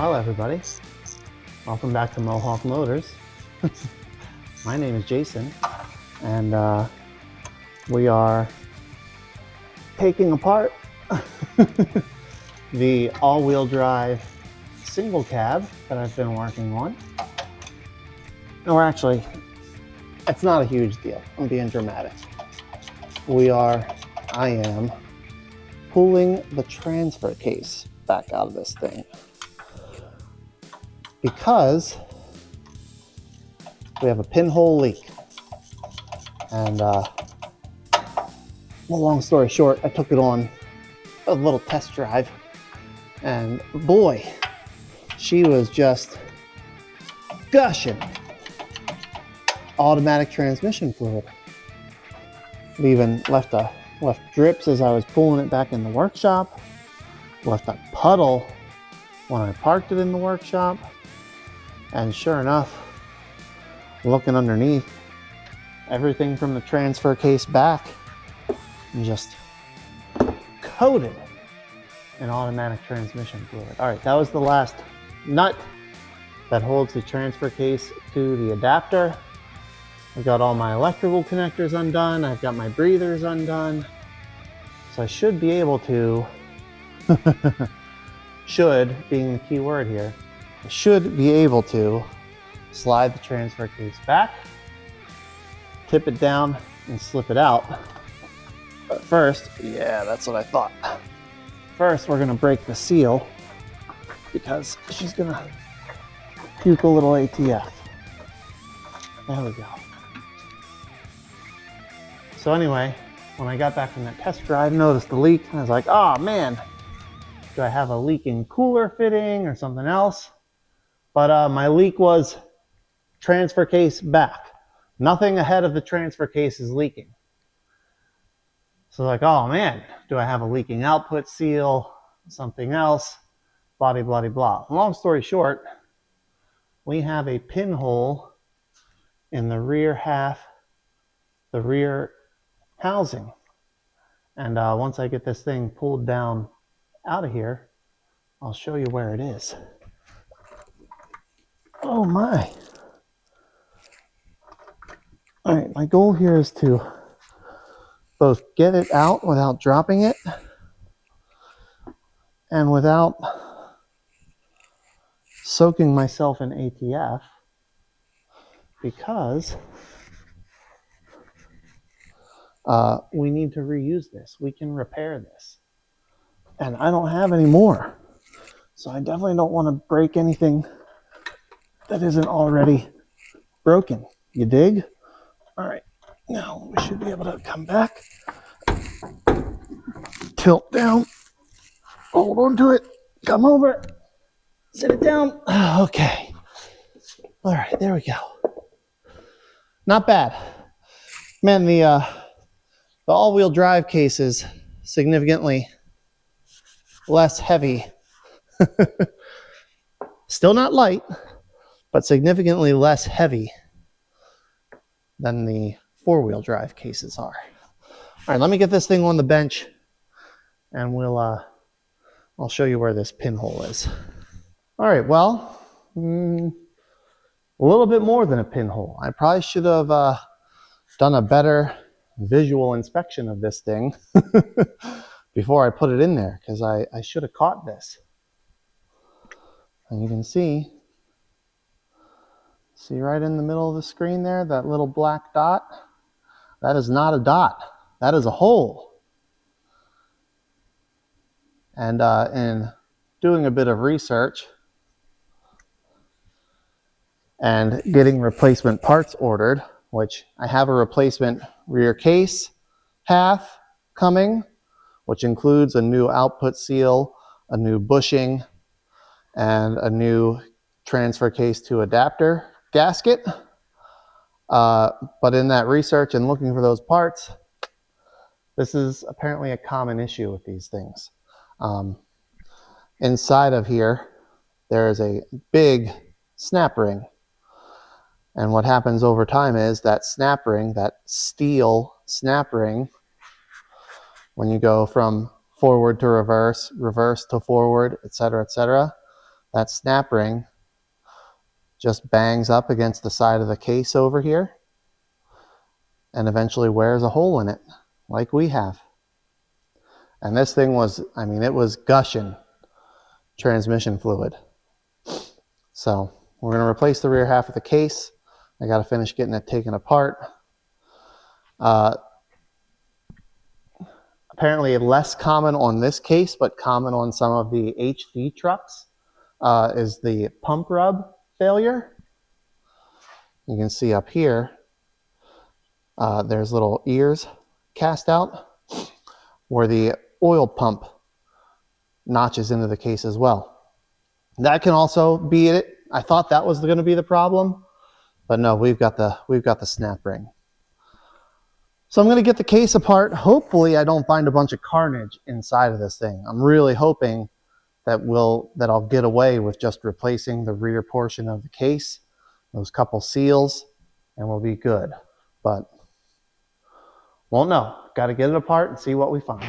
Hello everybody, welcome back to Mohawk Motors. My name is Jason, and we are taking apart the all-wheel drive single cab that I've been working on. And it's not a huge deal, I'm being dramatic. I am pulling the transfer case back out of this thing because we have a pinhole leak. And well, long story short, I took it on a little test drive, and boy, she was just gushing automatic transmission fluid. It even left drips as I was pulling it back in the workshop, left a puddle when I parked it in the workshop, and sure enough, looking underneath, everything from the transfer case back and just coated in automatic transmission fluid. All right, that was the last nut that holds the transfer case to the adapter. I've got all my electrical connectors undone. I've got my breathers undone. So I should be able to, should being the key word here, I should be able to slide the transfer case back, tip it down, and slip it out. But first, yeah, that's what I thought. First, we're gonna break the seal because she's gonna puke a little ATF. There we go. So anyway, when I got back from that test drive, noticed the leak, and I was like, oh man, do I have a leaking cooler fitting or something else? But my leak was transfer case back. Nothing ahead of the transfer case is leaking. So like, oh man, do I have a leaking output seal, something else, blah, blah, blah, blah. Long story short, we have a pinhole in the rear half, the rear housing. And once I get this thing pulled down out of here, I'll show you where it is. Oh my. All right, my goal here is to both get it out without dropping it and without soaking myself in ATF, because we need to reuse this. We can repair this. And I don't have any more. So I definitely don't want to break anything that isn't already broken. You dig? All right, now we should be able to come back, tilt down, hold on to it, come over, sit it down. Okay. All right, there we go. Not bad. Man, the all-wheel drive case is significantly less heavy. Still not light, but significantly less heavy than the four-wheel drive cases are. All right, let me get this thing on the bench, and I'll show you where this pinhole is. All right, well, a little bit more than a pinhole. I probably should have done a better visual inspection of this thing before I put it in there, because I should have caught this. And you can see right in the middle of the screen there, that little black dot? That is not a dot. That is a hole. And in doing a bit of research and getting replacement parts ordered, which I have a replacement rear case half coming, which includes a new output seal, a new bushing, and a new transfer case to adapter gasket. But in that research and looking for those parts, this is apparently a common issue with these things. Inside of here, there is a big snap ring. And what happens over time is that snap ring, that steel snap ring, when you go from forward to reverse, reverse to forward, etc., that snap ring just bangs up against the side of the case over here and eventually wears a hole in it, like we have. And this thing was, I mean, it was gushing transmission fluid. So we're going to replace the rear half of the case. I got to finish getting it taken apart. Apparently less common on this case, but common on some of the HD trucks, is the pump rub failure. You can see up here, there's little ears cast out where the oil pump notches into the case as well. That can also be it. I thought that was going to be the problem, but no, we've got the snap ring. So I'm going to get the case apart. Hopefully I don't find a bunch of carnage inside of this thing. I'm really hoping that I'll get away with just replacing the rear portion of the case, those couple seals, and we'll be good. But won't know. Got to get it apart and see what we find.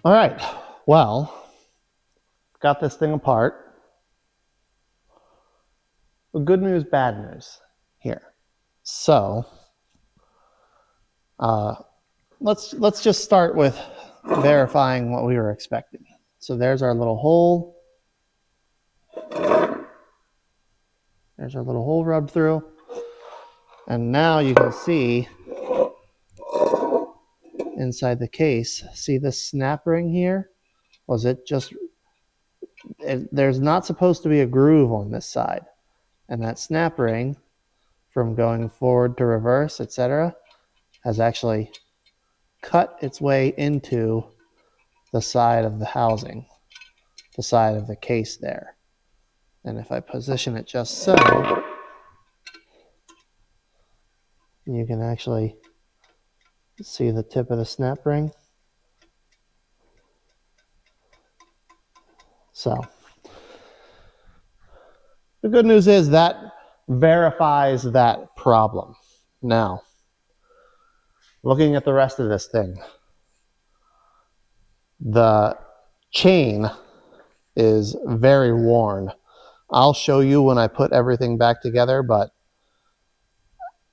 All right, well, got this thing apart. Good news, bad news here. So let's just start with verifying what we were expecting. So there's our little hole. There's our little hole rubbed through. And now you can see inside the case, see this snap ring here? Was it just, there's not supposed to be a groove on this side. And that snap ring, from going forward to reverse, etc., has actually cut its way into the side of the housing, the side of the case there. And if I position it just so, you can actually see the tip of the snap ring. So the good news is that verifies that problem. Now, looking at the rest of this thing, the chain is very worn. I'll show you when I put everything back together, but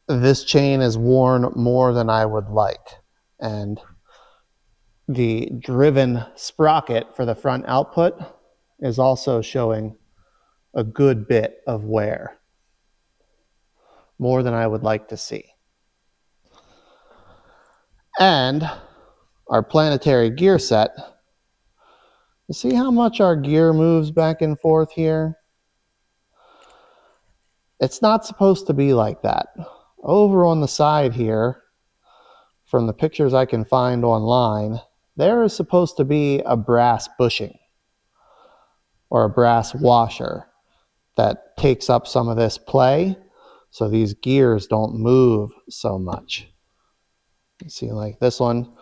this chain is worn more than I would like. And the driven sprocket for the front output is also showing a good bit of wear, more than I would like to see. And our planetary gear set, you see how much our gear moves back and forth here? It's not supposed to be like that. Over on the side here, from the pictures I can find online, there is supposed to be a brass bushing or a brass washer that takes up some of this play so these gears don't move so much. You see, like this one,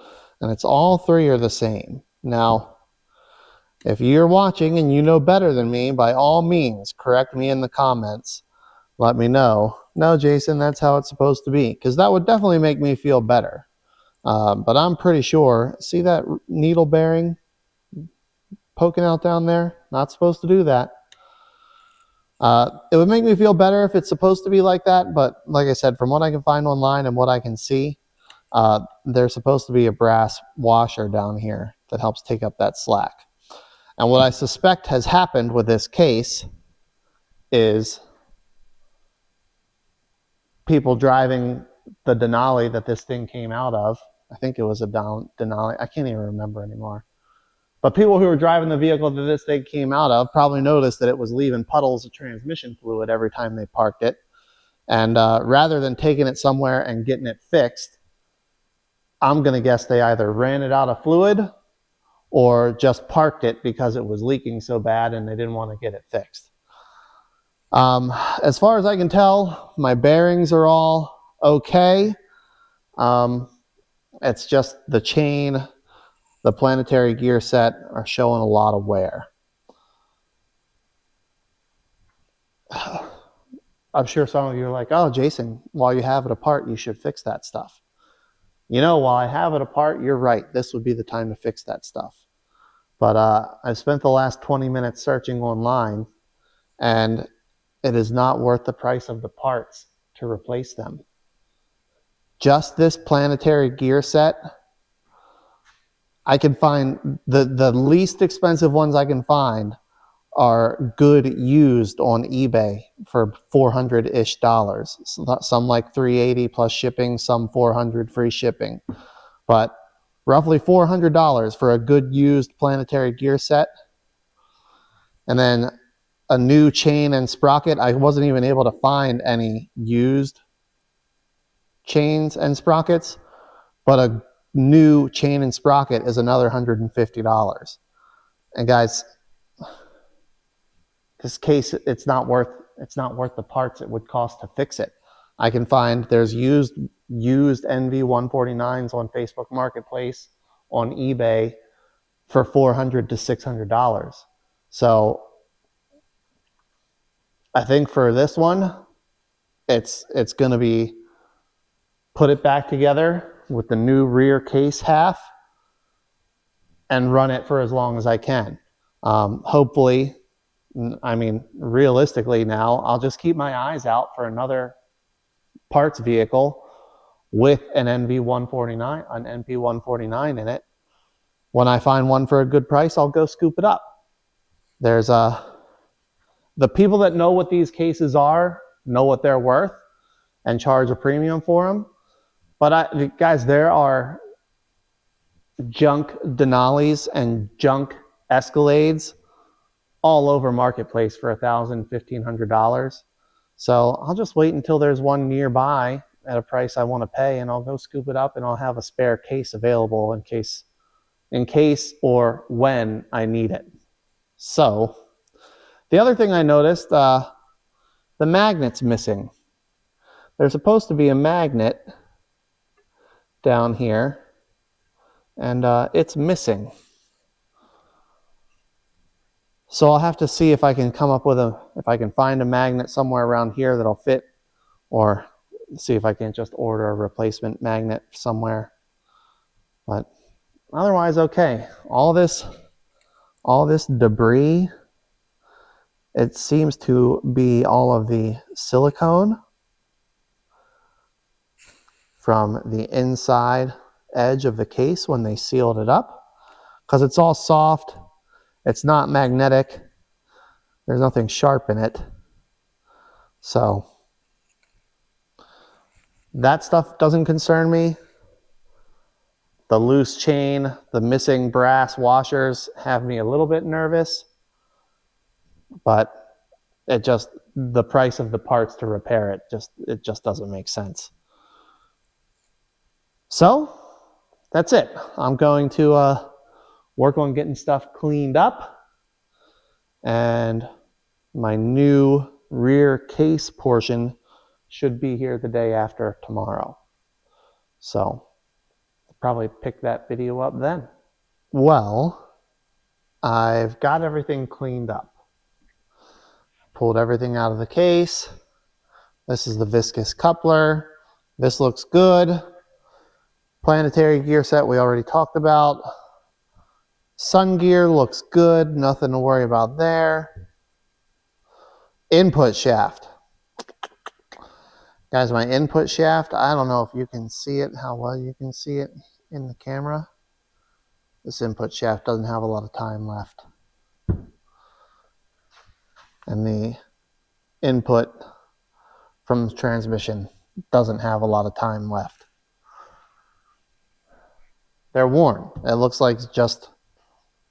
and it's all three are the same. Now, if you're watching and you know better than me, by all means, correct me in the comments. Let me know. No, Jason, that's how it's supposed to be, because that would definitely make me feel better. But I'm pretty sure, see that needle bearing poking out down there? Not supposed to do that. It would make me feel better if it's supposed to be like that, but like I said, from what I can find online and what I can see, there's supposed to be a brass washer down here that helps take up that slack. And what I suspect has happened with this case is people driving the Denali that this thing came out of. I think it was a Denali. I can't even remember anymore. But people who were driving the vehicle that this thing came out of probably noticed that it was leaving puddles of transmission fluid every time they parked it. And rather than taking it somewhere and getting it fixed, I'm going to guess they either ran it out of fluid or just parked it because it was leaking so bad and they didn't want to get it fixed. As far as I can tell, my bearings are all okay. It's just the chain, the planetary gear set are showing a lot of wear. I'm sure some of you are like, oh, Jason, while you have it apart, you should fix that stuff. You know, while I have it apart, you're right. This would be the time to fix that stuff. But I've spent the last 20 minutes searching online, and it is not worth the price of the parts to replace them. Just this planetary gear set, I can find the least expensive ones I can find are good used on eBay for $400-ish. Some like $380 plus shipping, some $400 free shipping. But roughly $400 for a good used planetary gear set. And then a new chain and sprocket. I wasn't even able to find any used chains and sprockets, but a new chain and sprocket is another $150. And guys, this case, it's not worth the parts it would cost to fix it. I can find there's used NV149s on Facebook Marketplace, on eBay for $400 to $600. So I think for this one, it's going to be put it back together with the new rear case half and run it for as long as I can. Hopefully, I mean, realistically now, I'll just keep my eyes out for another parts vehicle with an NP149 in it. When I find one for a good price, I'll go scoop it up. There's the people that know what these cases are, know what they're worth, and charge a premium for them. But guys, there are junk Denalis and junk Escalades all over Marketplace for $1,000, $1,500. So I'll just wait until there's one nearby at a price I want to pay, and I'll go scoop it up, and I'll have a spare case available in case or when I need it. So the other thing I noticed, the magnet's missing. There's supposed to be a magnet down here, and it's missing. So I'll have to see if I can come up with if I can find a magnet somewhere around here that'll fit, or see if I can just order a replacement magnet somewhere. But otherwise, okay. All this debris, it seems to be all of the silicone from the inside edge of the case when they sealed it up, because it's all soft. It's not magnetic. There's nothing sharp in it. So that stuff doesn't concern me. The loose chain, the missing brass washers have me a little bit nervous, but the price of the parts to repair it just doesn't make sense. So that's it. I'm going to work on getting stuff cleaned up, and my new rear case portion should be here the day after tomorrow. So I'll probably pick that video up then. Well, I've got everything cleaned up. Pulled everything out of the case. This is the viscous coupler. This looks good. Planetary gear set we already talked about. Sun gear looks good, nothing to worry about there. input shaft. Guys, my input shaft, I don't know if you can see it, how well you can see it in the camera. This input shaft doesn't have a lot of time left. And the input from the transmission doesn't have a lot of time left. They're worn. It looks like just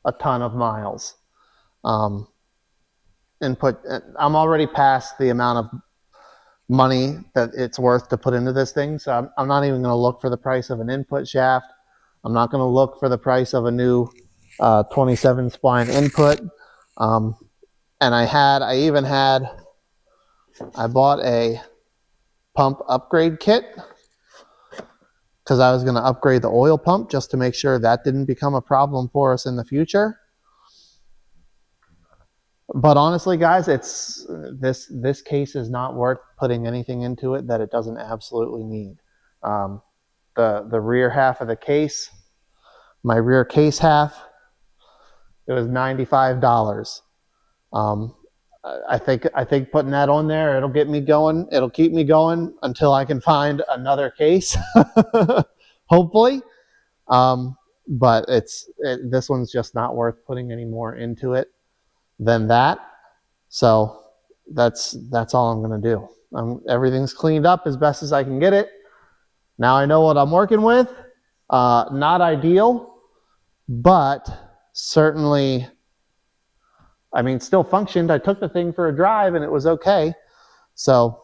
a ton of miles. Input, I'm already past the amount of money that it's worth to put into this thing, so I'm not even going to look for the price of an input shaft. I'm not going to look for the price of a new 27 spline input. And I bought a pump upgrade kit because I was going to upgrade the oil pump just to make sure that didn't become a problem for us in the future. But honestly, guys, this case is not worth putting anything into it that it doesn't absolutely need. The rear half of the case, my rear case half, it was $95. I think putting that on there, it'll get me going. It'll keep me going until I can find another case, hopefully. But this one's just not worth putting any more into it than that. So that's all I'm going to do. Everything's cleaned up as best as I can get it. Now I know what I'm working with. Not ideal, but certainly, I mean, still functioned. I took the thing for a drive and it was okay. So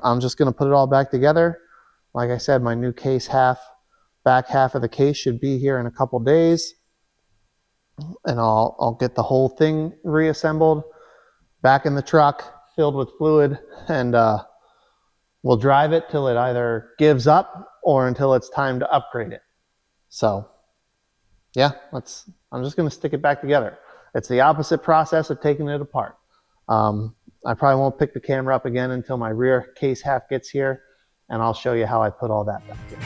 I'm just going to put it all back together. Like I said, my new case back half of the case should be here in a couple days. And I'll get the whole thing reassembled, back in the truck, filled with fluid, and we'll drive it till it either gives up or until it's time to upgrade it. So yeah, I'm just going to stick it back together. It's the opposite process of taking it apart. I probably won't pick the camera up again until my rear case half gets here, and I'll show you how I put all that back in.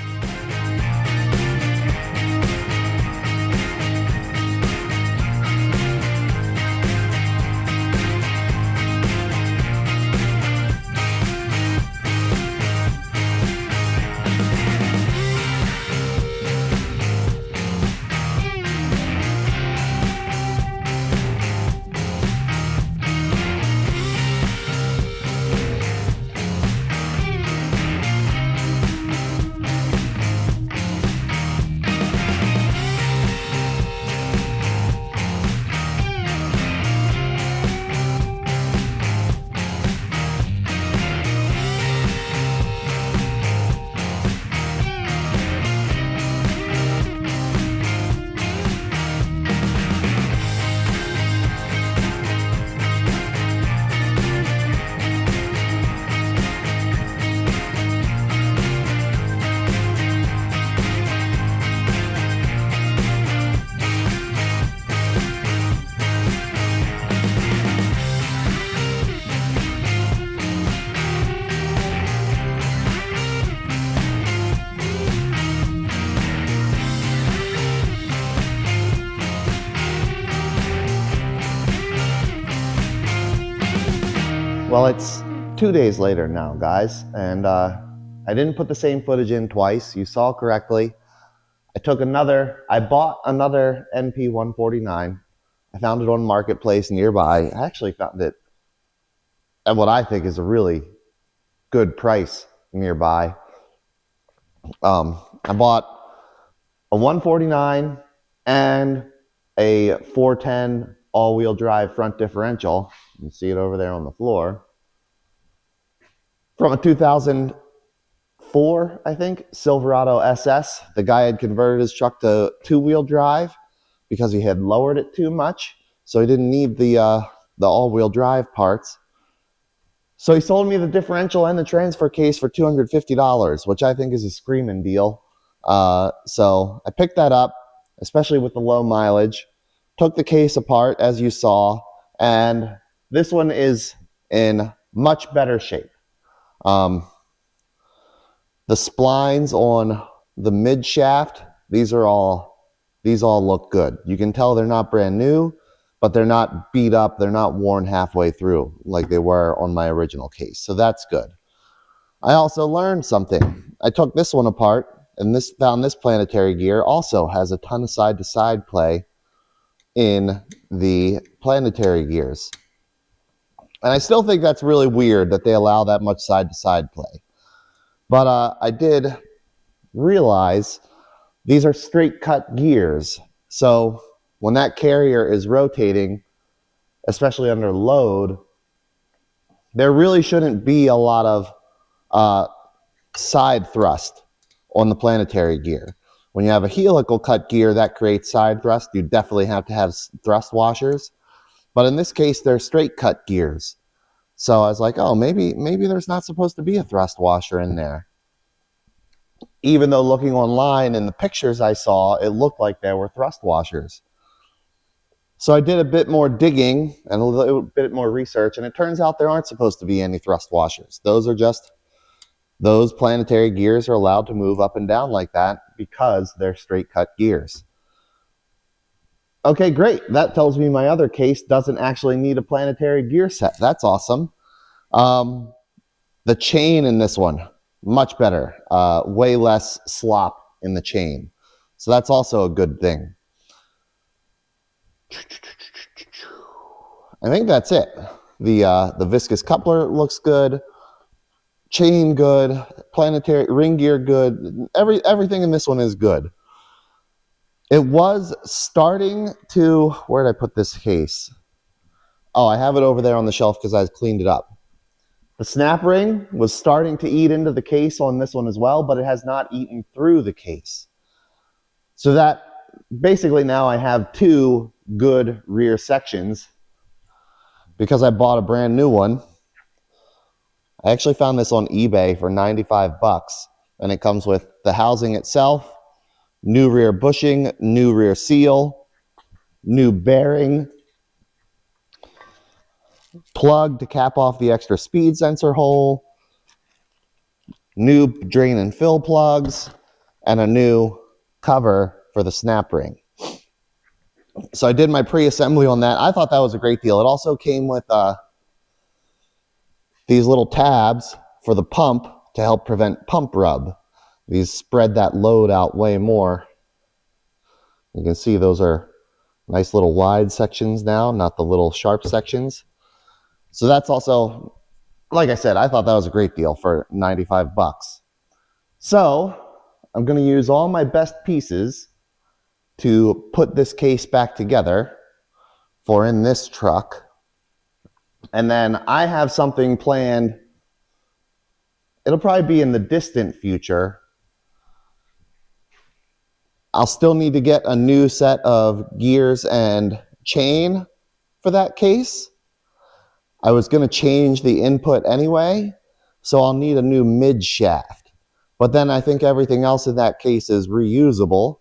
Well, it's 2 days later now, guys, and I didn't put the same footage in twice. You saw correctly. I bought another NP149. I found it on Marketplace nearby. I actually found it at what I think is a really good price nearby. I bought a 149 and a 410 all-wheel drive front differential. You can see it over there on the floor. From a 2004, I think, Silverado SS. The guy had converted his truck to two-wheel drive because he had lowered it too much, so he didn't need the all-wheel drive parts. So he sold me the differential and the transfer case for $250, which I think is a screaming deal. So I picked that up, especially with the low mileage. Took the case apart, as you saw, and this one is in much better shape. The splines on the mid shaft, these all look good. You can tell they're not brand new. but they're not beat up, they're not worn halfway through like they were on my original case. So that's good. I also learned something. I took this one apart and found this planetary gear also has a ton of side-to-side play in the planetary gears. And I still think that's really weird that they allow that much side-to-side play. But I did realize these are straight cut gears. So when that carrier is rotating, especially under load, there really shouldn't be a lot of side thrust on the planetary gear. When you have a helical cut gear that creates side thrust, you definitely have to have thrust washers. But in this case, they're straight cut gears. So I was like, oh, maybe there's not supposed to be a thrust washer in there. Even though looking online in the pictures I saw, it looked like there were thrust washers. So I did a bit more digging and a little bit more research, and it turns out there aren't supposed to be any thrust washers. Those planetary gears are allowed to move up and down like that because they're straight cut gears. Okay, great. That tells me my other case doesn't actually need a planetary gear set. That's awesome. The chain in this one, much better. Way less slop in the chain. So that's also a good thing. I think that's it. The viscous coupler looks good. Chain good. Planetary ring gear good. Everything in this one is good. It was starting to, where did I put this case? Oh, I have it over there on the shelf because I cleaned it up. The snap ring was starting to eat into the case on this one as well, but it has not eaten through the case. So that basically now I have two good rear sections because I bought a brand new one. I actually found this on eBay for 95 bucks, and it comes with the housing itself, new rear bushing, new rear seal, new bearing, plug to cap off the extra speed sensor hole, new drain and fill plugs, and a new cover for the snap ring. So I did my pre-assembly on that. I thought that was a great deal. It also came with these little tabs for the pump to help prevent pump rub. These spread that load out way more. You can see those are nice little wide sections now, not the little sharp sections. So that's also, like I said, I thought that was a great deal for 95 bucks. So I'm going to use all my best pieces to put this case back together for in this truck. And then I have something planned. It'll probably be in the distant future. I'll still need to get a new set of gears and chain for that case. I was going to change the input anyway, so I'll need a new mid shaft. But then I think everything else in that case is reusable.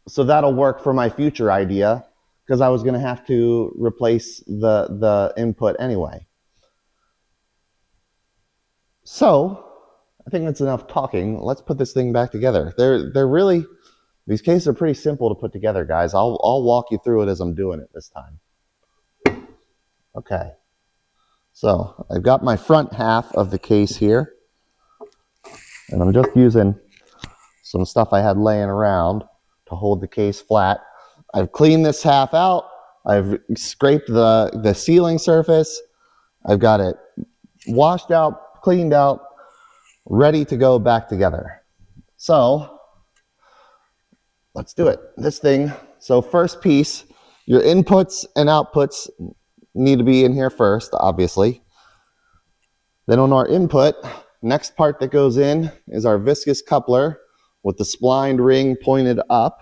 So that'll work for my future idea, because I was going to have to replace the input anyway. So I think that's enough talking. Let's put this thing back together. They're really, these cases are pretty simple to put together, guys. I'll walk you through it as I'm doing it this time. Okay. So I've got my front half of the case here, and I'm just using some stuff I had laying around to hold the case flat. I've cleaned this half out. I've scraped the sealing surface. I've got it washed out, cleaned out, ready to go back together. So let's do it. This thing, so first piece, your inputs and outputs need to be in here first, obviously. Then on our input, next part that goes in is our viscous coupler with the splined ring pointed up.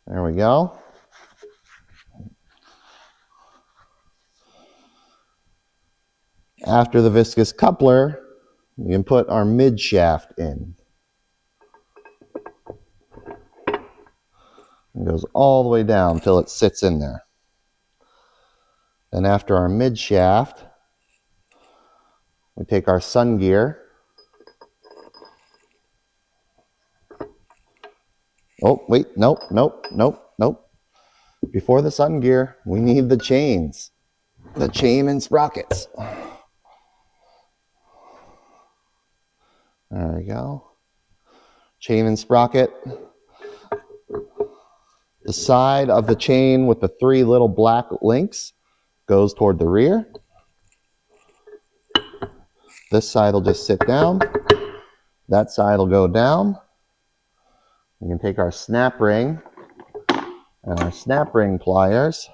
There we go. After the viscous coupler, we can put our mid shaft in. It goes all the way down until it sits in there. Then after our mid shaft, we take our sun gear, Oh, wait, nope, nope, nope, nope. Before the sun gear, we need the chains. The chain and sprockets. There we go. Chain and sprocket. The side of the chain with the 3 little black links goes toward the rear. This side will just sit down. That side will go down. We can take our snap ring and our snap ring pliers.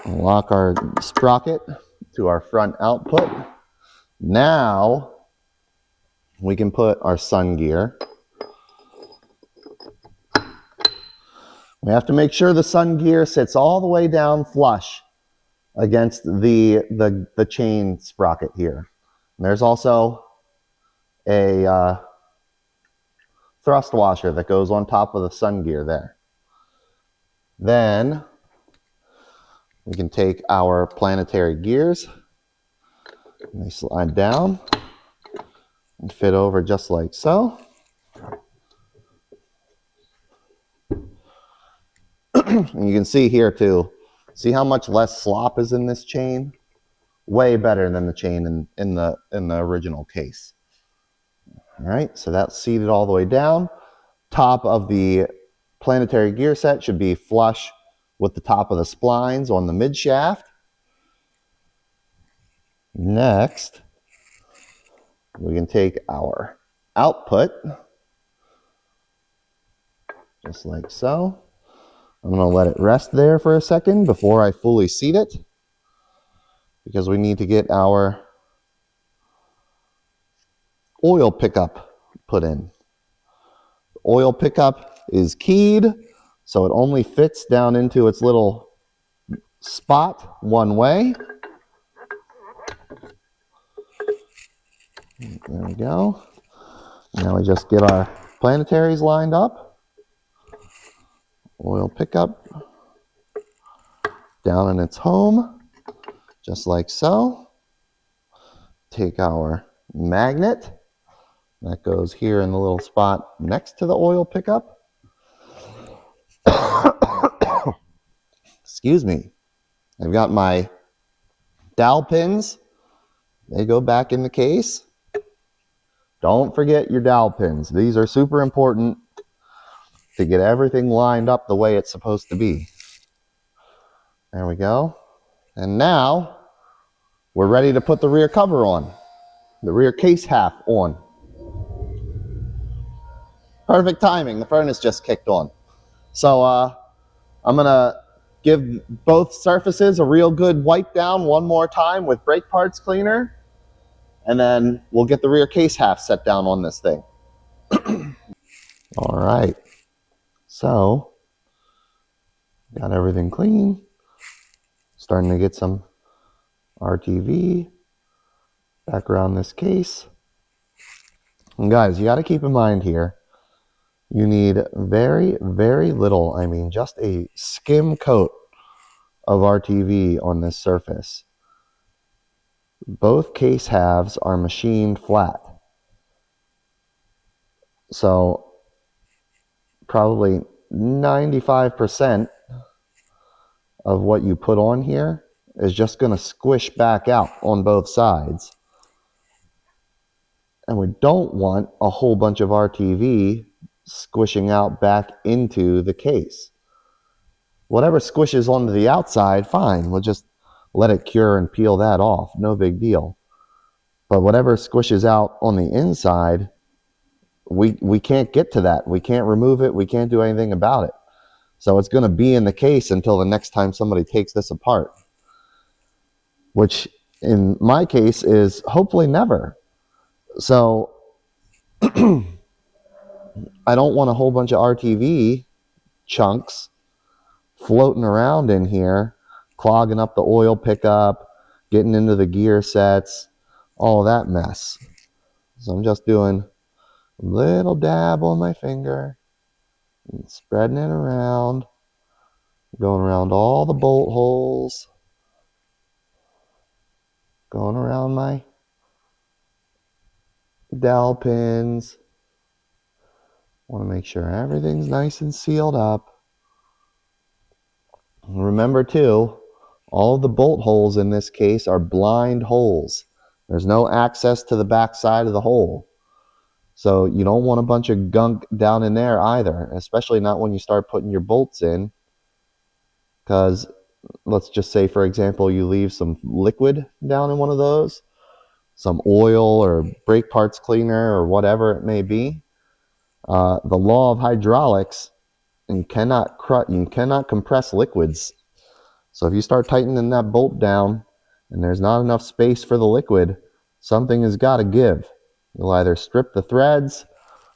Lock our sprocket to our front output. Now we can put our sun gear. We have to make sure the sun gear sits all the way down flush against the chain sprocket here. And there's also a thrust washer that goes on top of the sun gear there. Then we can take our planetary gears, and they slide down and fit over just like so. And you can see here too, see how much less slop is in this chain? Way better than the chain in the original case. All right, so that's seated all the way down. Top of the planetary gear set should be flush with the top of the splines on the mid shaft. Next, we can take our output, just like so. I'm going to let it rest there for a second before I fully seat it, because we need to get our oil pickup put in. The oil pickup is keyed, so it only fits down into its little spot one way. There we go. Now we just get our planetaries lined up. Oil pickup down in its home, just like so. Take our magnet that goes here in the little spot next to the oil pickup. Excuse me. I've got my dowel pins. They go back in the case. Don't forget your dowel pins. These are super important to get everything lined up the way it's supposed to be. There we go. And now we're ready to put the rear cover on, the rear case half on. Perfect timing. The furnace just kicked on. So I'm going to give both surfaces a real good wipe down one more time with brake parts cleaner. And then we'll get the rear case half set down on this thing. All right. So, got everything clean. Starting to get some RTV back around this case. And guys, you got to keep in mind here, you need very, very little, I mean just a skim coat of RTV on this surface. Both case halves are machined flat. So probably 95% of what you put on here is just going to squish back out on both sides. And we don't want a whole bunch of RTV squishing out back into the case. Whatever squishes onto the outside, fine. We'll just let it cure and peel that off. No big deal. But whatever squishes out on the inside, we can't get to that. We can't remove it. We can't do anything about it. So it's going to be in the case until the next time somebody takes this apart, which in my case is hopefully never. So I don't want a whole bunch of RTV chunks floating around in here, clogging up the oil pickup, getting into the gear sets, all of that mess. So I'm just doing a little dab on my finger, and spreading it around, going around all the bolt holes. going around my dowel pins. Want to make sure everything's nice and sealed up. Remember too, all the bolt holes in this case are blind holes. There's no access to the back side of the hole. So you don't want a bunch of gunk down in there either, especially not when you start putting your bolts in. Because let's just say, for example, you leave some liquid down in one of those, some oil or brake parts cleaner or whatever it may be. The law of hydraulics, you cannot compress liquids. So if you start tightening that bolt down and there's not enough space for the liquid, something has got to give. You'll either strip the threads,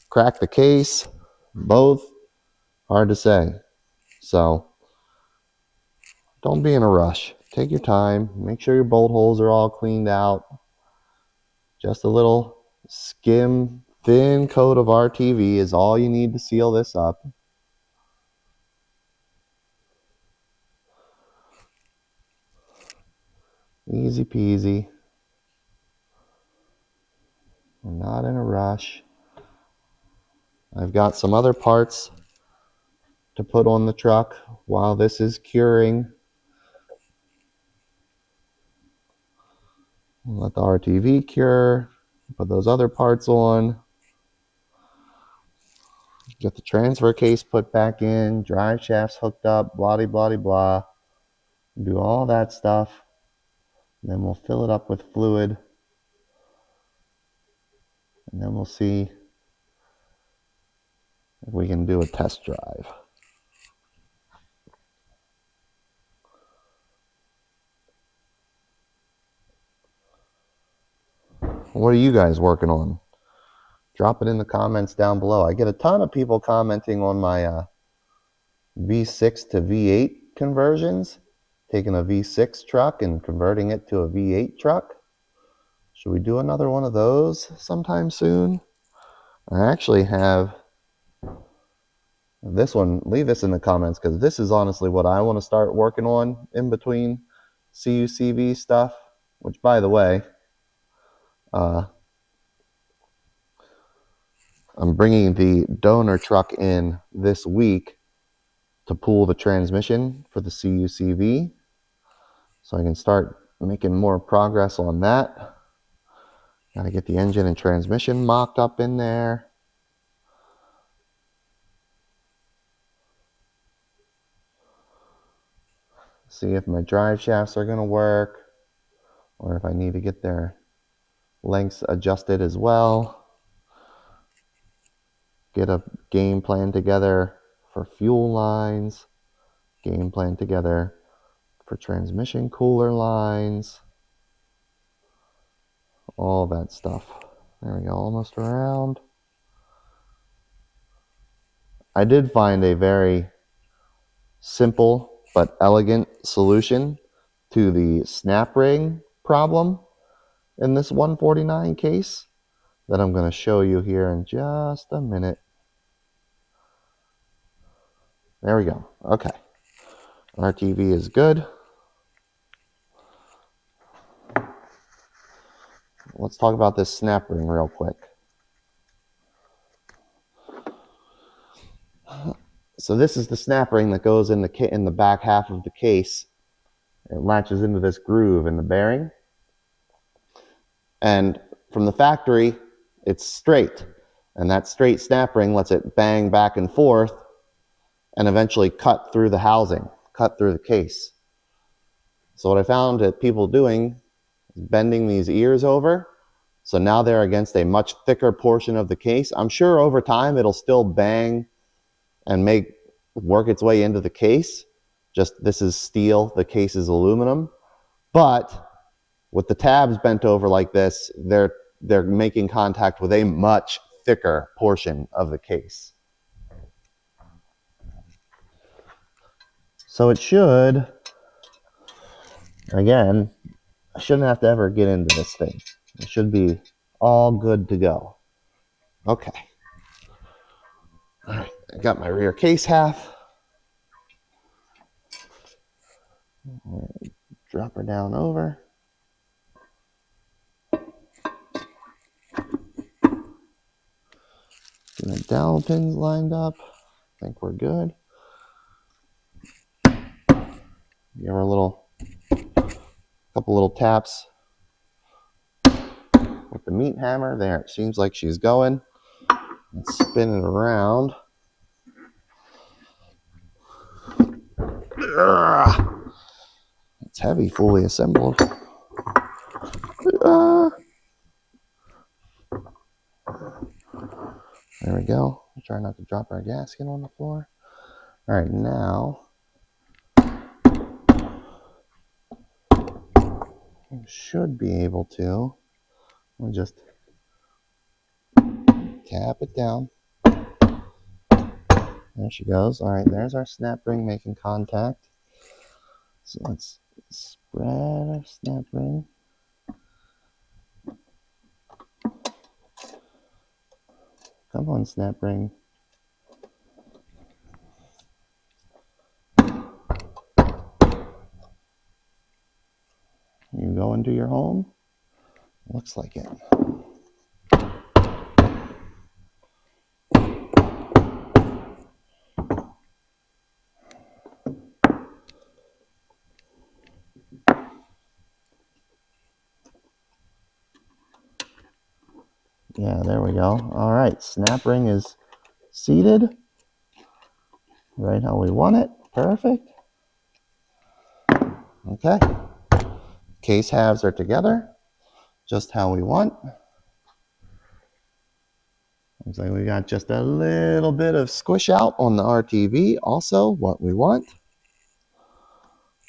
crack the case, both. Hard to say. So don't be in a rush. Take your time. Make sure your bolt holes are all cleaned out. Just a little skim, thin coat of RTV is all you need to seal this up. Easy peasy. We're not in a rush. I've got some other parts to put on the truck while this is curing. Let the RTV cure. Put those other parts on. Get the transfer case put back in. Drive shafts hooked up. Blah, blah, blah. Do all that stuff. And then we'll fill it up with fluid. And then we'll see if we can do a test drive. What are you guys working on? Drop it in the comments down below. I get a ton of people commenting on my V6 to V8 conversions. Taking a V6 truck and converting it to a V8 truck. Should we do another one of those sometime soon? I actually have this one. Leave this in the comments because this is honestly what I want to start working on in between CUCV stuff. Which, by the way, I'm bringing the donor truck in this week to pull the transmission for the CUCV. So I can start making more progress on that. Got to get the engine and transmission mocked up in there. See if my drive shafts are going to work or if I need to get their lengths adjusted as well. Get a game plan together for fuel lines. Game plan together for transmission cooler lines. All that stuff. There we go, almost around. I did find a very simple but elegant solution to the snap ring problem in this 149 case that I'm going to show you here in just a minute. There we go. Okay. RTV is good. Let's talk about this snap ring real quick. So this is the snap ring that goes in the back half of the case. It latches into this groove in the bearing. And from the factory, it's straight. And that straight snap ring lets it bang back and forth and eventually cut through the housing, cut through the case. So what I found that people doing is bending these ears over. So now they're against a much thicker portion of the case. I'm sure over time it'll still bang and work its way into the case. Just this is steel, the case is aluminum. But with the tabs bent over like this, they're making contact with a much thicker portion of the case. So it should, again, I shouldn't have to ever get into this thing. It should be all good to go. Okay. All right, I got my rear case half. Drop her down over. Getting the dowel pins lined up. I think we're good. Give her couple little taps with the meat hammer. There, it seems like she's going. Let's spin it around. It's heavy, fully assembled. There we go. Try not to drop our gasket on the floor. All right, now we should be able to. We'll just tap it down. There she goes. All right, there's our snap ring making contact. So let's spread our snap ring. Come on, snap ring. You go into your home? Looks like it. Yeah, there we go. All right, snap ring is seated right how we want it. Perfect. Okay. Case halves are together just how we want. Looks like we got just a little bit of squish out on the RTV, also what we want.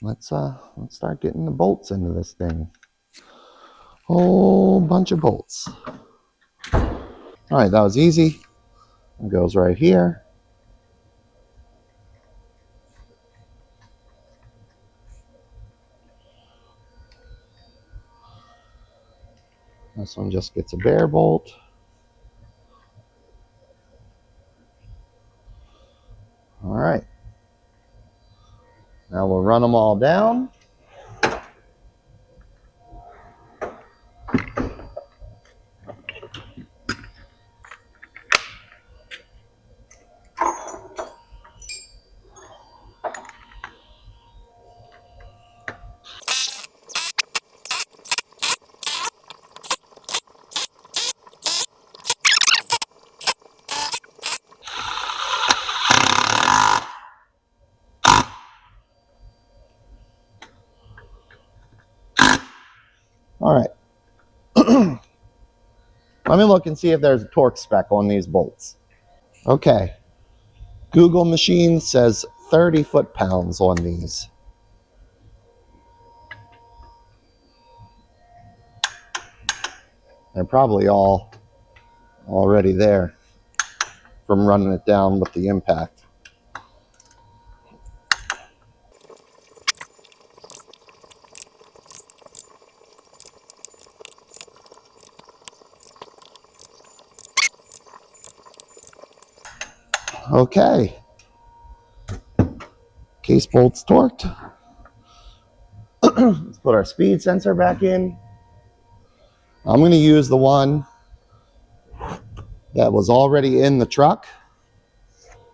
Let's start getting the bolts into this thing. Whole bunch of bolts. All right, that was easy. It goes right here. This one just gets a bare bolt. All right. Now we'll run them all down. All right. Let me look and see if there's a torque spec on these bolts. Okay. Google machine says 30 foot-pounds on these. They're probably all already there from running it down with the impact. Okay. Case bolts torqued. Let's put our speed sensor back in. I'm going to use the one that was already in the truck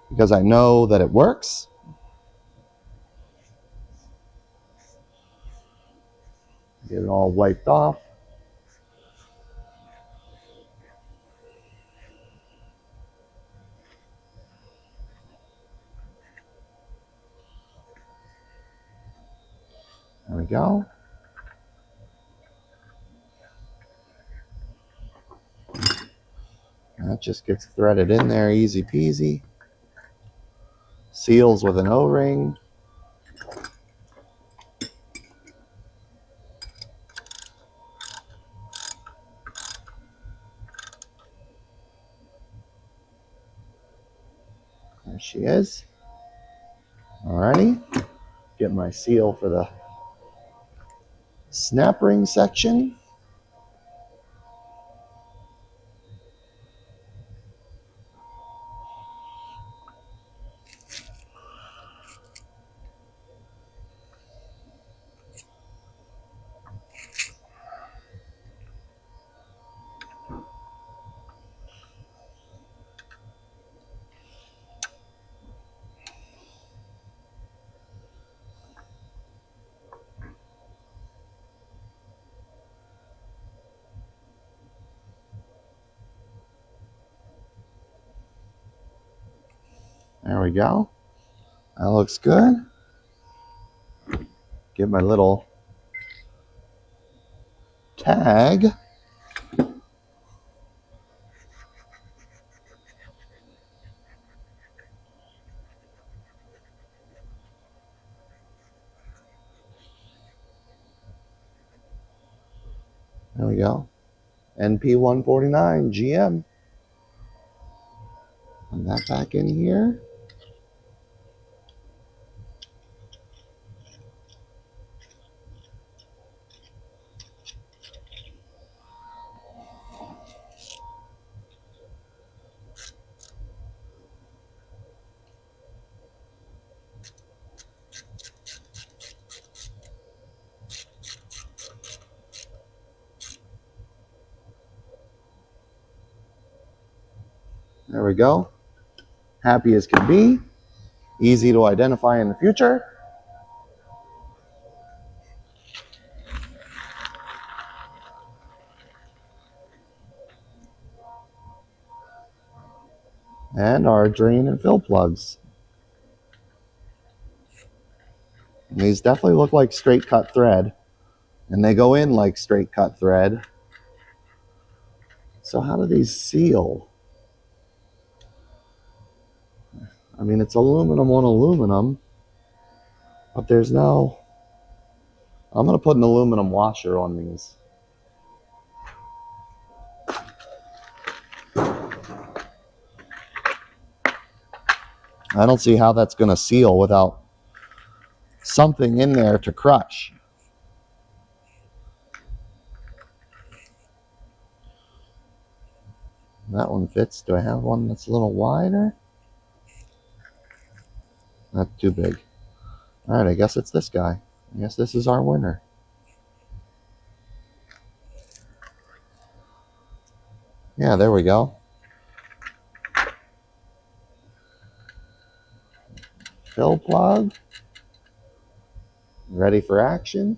because I know that it works. Get it all wiped off. There we go. That just gets threaded in there, easy peasy. Seals with an O-ring. There she is. Alrighty. Get my seal for the snap ring section. There we go. That looks good. Get my little tag. There we go. NP149 GM. Put that back in here. There we go. Happy as can be. Easy to identify in the future. And our drain and fill plugs. And these definitely look like straight cut thread. And they go in like straight cut thread. So how do these seal? I mean, it's aluminum on aluminum, but there's no... I'm going to put an aluminum washer on these. I don't see how that's going to seal without something in there to crush. That one fits. Do I have one that's a little wider? Not too big. All right, I guess it's this guy. I guess this is our winner. Yeah, there we go. Fill plug. Ready for action.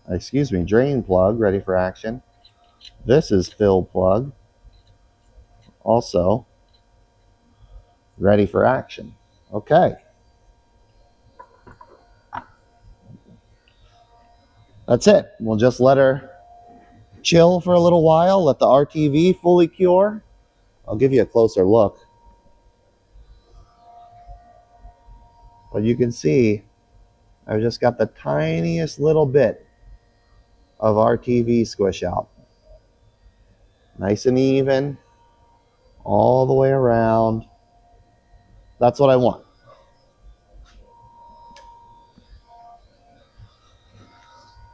Excuse me, drain plug, ready for action. This is fill plug. Also, ready for action. Okay. That's it. We'll just let her chill for a little while, let the RTV fully cure. I'll give you a closer look. But you can see I've just got the tiniest little bit of RTV squish out. Nice and even, all the way around. That's what I want.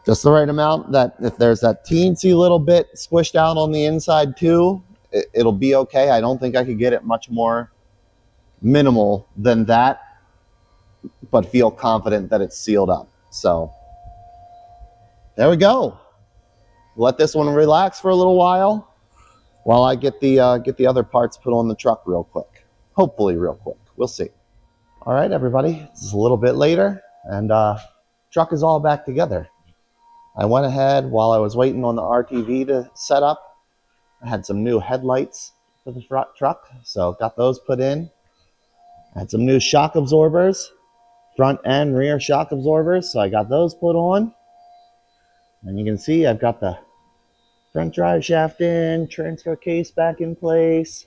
Just the right amount that if there's that teensy little bit squished out on the inside too, it'll be okay. I don't think I could get it much more minimal than that, but feel confident that it's sealed up. So there we go. Let this one relax for a little while I get the other parts put on the truck real quick. Hopefully real quick. We'll see. All right, everybody. It's a little bit later, and truck is all back together. I went ahead while I was waiting on the RTV to set up. I had some new headlights for the truck, so got those put in. I had some new shock absorbers, front and rear shock absorbers, so I got those put on. And you can see I've got the front drive shaft in, transfer case back in place,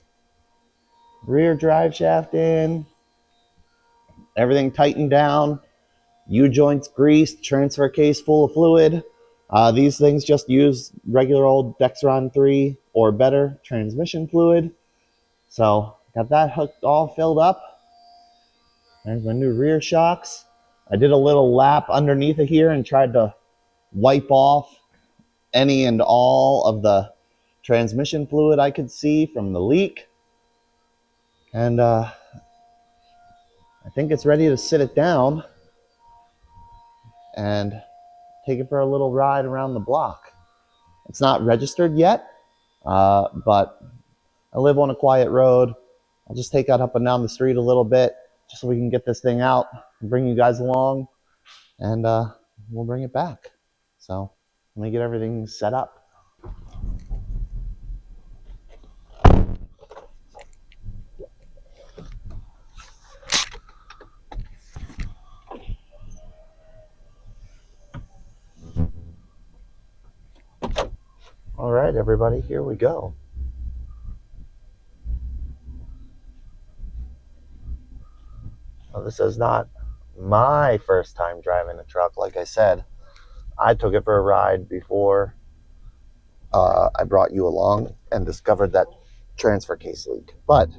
rear drive shaft in, everything tightened down, U-joints greased, transfer case full of fluid. These things just use regular old Dexron 3 or better transmission fluid. So got that hooked, all filled up. There's my new rear shocks. I did a little lap underneath of here and tried to wipe off any and all of the transmission fluid I could see from the leak. And I think it's ready to sit it down and take it for a little ride around the block. It's not registered yet, but I live on a quiet road. I'll just take that up and down the street a little bit just so we can get this thing out and bring you guys along, and we'll bring it back. So let me get everything set up. All right, everybody, here we go. Well, this is not my first time driving a truck. Like I said, I took it for a ride before I brought you along and discovered that transfer case leak. But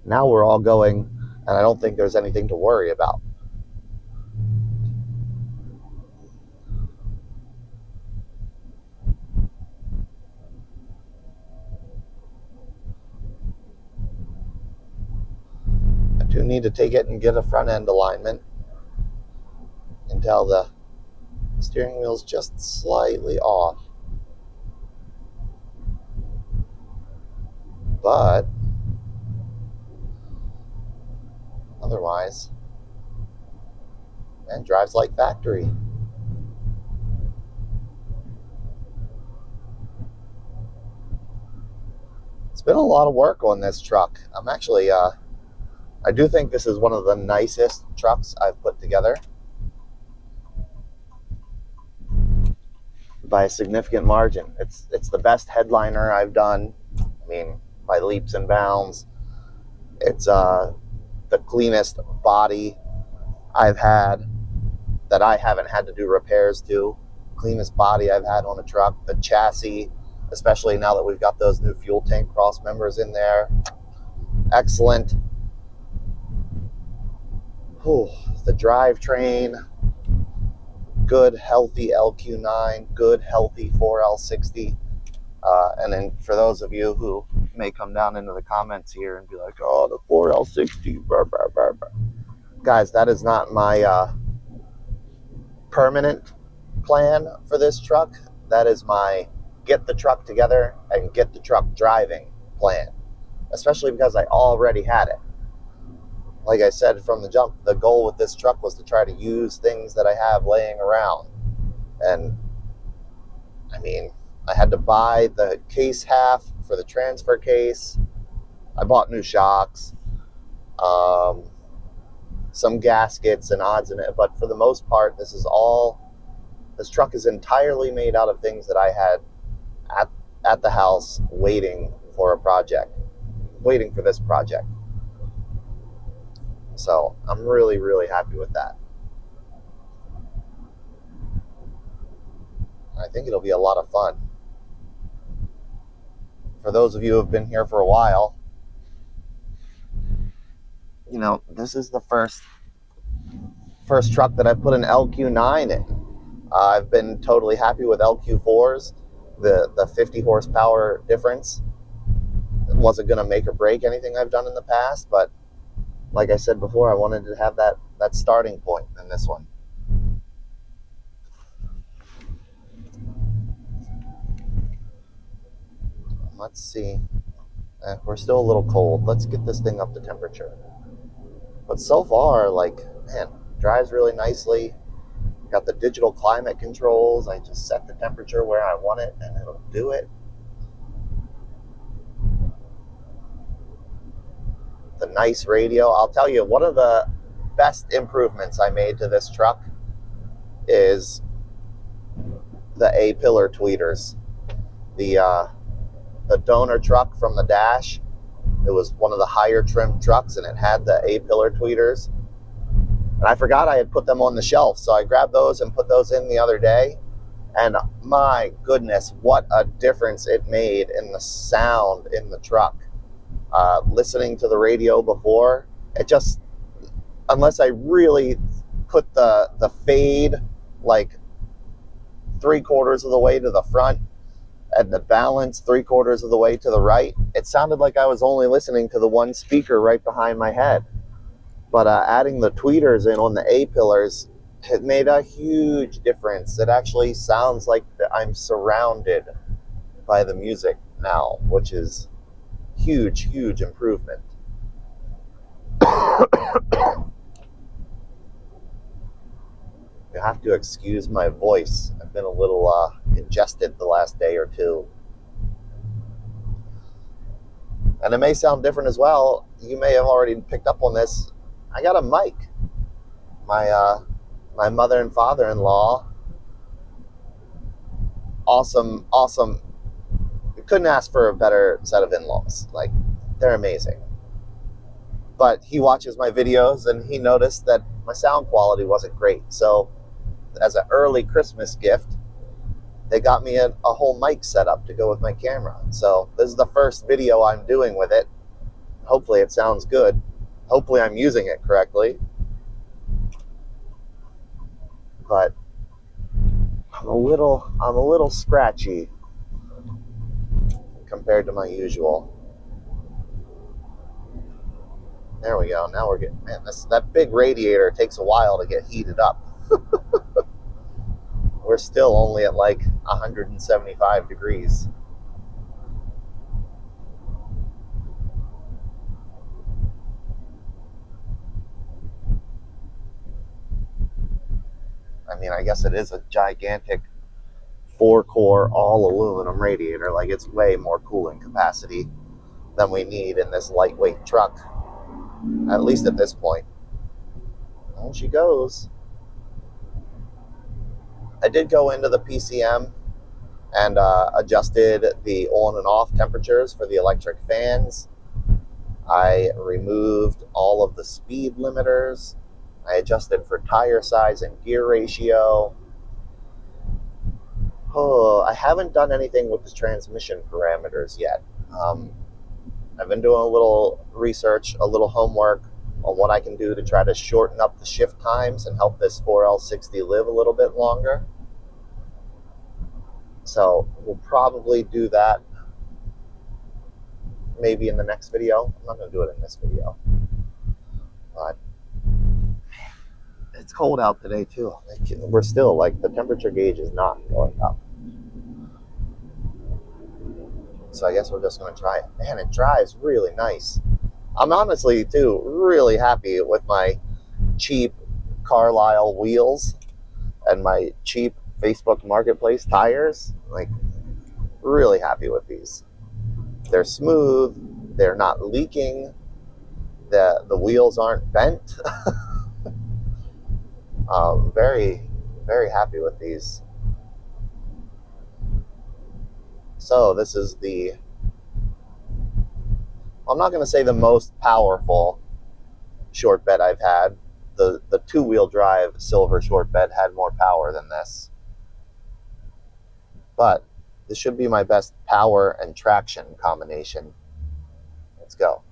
now we're all going, and I don't think there's anything to worry about. I do need to take it and get a front end alignment until the steering wheel's just slightly off. But otherwise, man, drives like factory. It's been a lot of work on this truck. I'm actually, I do think this is one of the nicest trucks I've put together by a significant margin. It's the best headliner I've done. I mean, by leaps and bounds. It's the cleanest body I've had that I haven't had to do repairs to. Cleanest body I've had on a truck. The chassis, especially now that we've got those new fuel tank cross members in there. Excellent. Whew. The drivetrain, good healthy LQ9, good healthy 4L60. And then for those of you who may come down into the comments here and be like, oh, the 4L60, blah, blah, blah, blah. Guys, that is not my permanent plan for this truck. That is my get the truck together and get the truck driving plan, especially because I already had it. Like I said from the jump, the goal with this truck was to try to use things that I have laying around. And I mean, I had to buy the case half for the transfer case. I bought new shocks, some gaskets and odds in it. But for the most part, this truck is entirely made out of things that I had at the house waiting for this project. So I'm really, really happy with that. I think it'll be a lot of fun. For those of you who have been here for a while, you know, this is the first truck that I've put an LQ9 in. I've been totally happy with LQ4s. The 50 horsepower difference wasn't going to make or break anything I've done in the past, but like I said before, I wanted to have that starting point in this one. Let's see. We're still a little cold. Let's get this thing up to temperature. But so far, like, man, drives really nicely. Got the digital climate controls. I just set the temperature where I want it and it'll do it. The nice radio. I'll tell you, one of the best improvements I made to this truck is the A-pillar tweeters. The donor truck from the dash, it was one of the higher trim trucks and it had the A-pillar tweeters. And I forgot I had put them on the shelf, so I grabbed those and put those in the other day. And my goodness, what a difference it made in the sound in the truck. Listening to the radio before, it just, unless I really put the fade like 3/4 of the way to the front and the balance 3/4 of the way to the right, it sounded like I was only listening to the one speaker right behind my head. But adding the tweeters in on the A-pillars, it made a huge difference. It actually sounds like I'm surrounded by the music now, which is huge, huge improvement. You have to excuse my voice. I've been a little congested the last day or two. And it may sound different as well. You may have already picked up on this. I got a mic. My mother and father-in-law, awesome couldn't ask for a better set of in-laws. Like, they're amazing. But he watches my videos and he noticed that my sound quality wasn't great. So as an early Christmas gift, they got me a whole mic set up to go with my camera. So this is the first video I'm doing with it. Hopefully it sounds good. Hopefully I'm using it correctly. But I'm a little scratchy compared to my usual. There we go. Now we're getting, man, that big radiator takes a while to get heated up. We're still only at like 175 degrees. I mean, I guess it is a gigantic 4-core all aluminum radiator. Like, it's way more cooling capacity than we need in this lightweight truck, at least at this point. There she goes. I did go into the PCM and adjusted the on and off temperatures for the electric fans. I removed all of the speed limiters. I adjusted for tire size and gear ratio. Oh, I haven't done anything with the transmission parameters yet. I've been doing a little research, a little homework on what I can do to try to shorten up the shift times and help this 4L60 live a little bit longer. So we'll probably do that maybe in the next video. I'm not going to do it in this video. But it's cold out today too. We're still, like, the temperature gauge is not going up. So I guess we're just going to try it. Man, it drives really nice. I'm honestly, too, really happy with my cheap Carlisle wheels and my cheap Facebook Marketplace tires. Like, really happy with these. They're smooth. They're not leaking. The wheels aren't bent. Very, very happy with these. So this is I'm not going to say the most powerful short bed I've had. The 2-wheel drive silver short bed had more power than this. But this should be my best power and traction combination. Let's go.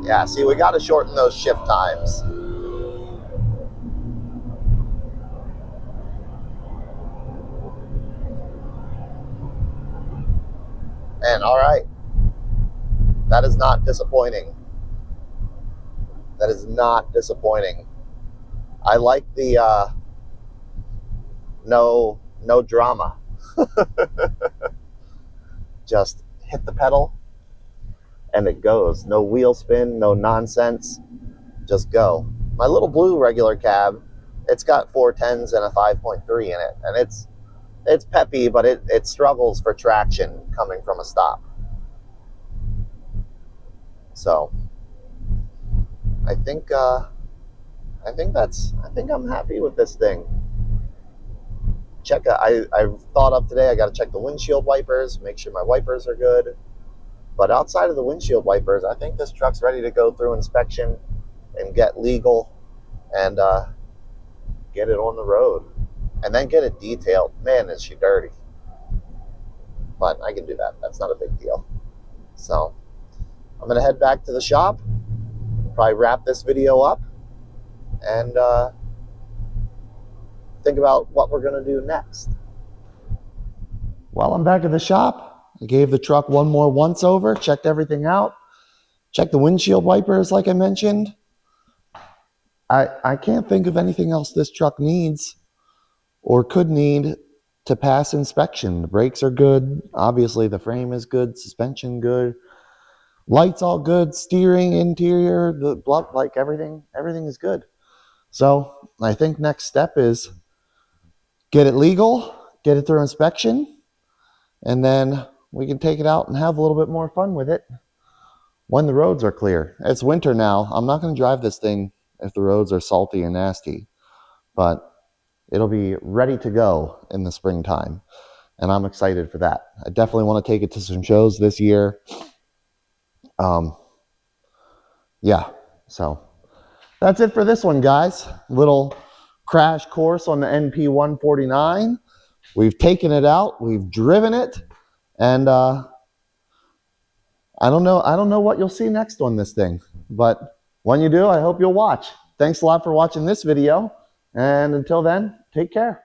Yeah, see, we got to shorten those shift times. And all right, that is not disappointing. That is not disappointing. I like the no drama. Just hit the pedal and it goes. No wheel spin, no nonsense. Just go. My little blue regular cab, it's got 410s and a 5.3 in it, and it's peppy, but it struggles for traction coming from a stop. So I think I'm happy with this thing. I've thought of today, I got to check the windshield wipers, make sure my wipers are good. But outside of the windshield wipers, I think this truck's ready to go through inspection and get legal and get it on the road. And then get it detailed. Man, is she dirty. But I can do that. That's not a big deal. So I'm going to head back to the shop, probably wrap this video up, and think about what we're going to do next. While I'm back at the shop, I gave the truck one more once over, checked everything out, checked the windshield wipers like I mentioned. I can't think of anything else this truck needs or could need to pass inspection. The brakes are good. Obviously, the frame is good. Suspension good. Lights all good. Steering, interior, like everything is good. So I think next step is get it legal, get it through inspection, and then we can take it out and have a little bit more fun with it when the roads are clear. It's winter now. I'm not going to drive this thing if the roads are salty and nasty. But it'll be ready to go in the springtime. And I'm excited for that. I definitely want to take it to some shows this year. Yeah, so that's it for this one, guys. Little crash course on the NP149. We've taken it out, we've driven it, and I don't know what you'll see next on this thing, but when you do, I hope you'll watch. Thanks a lot for watching this video, and until then, take care.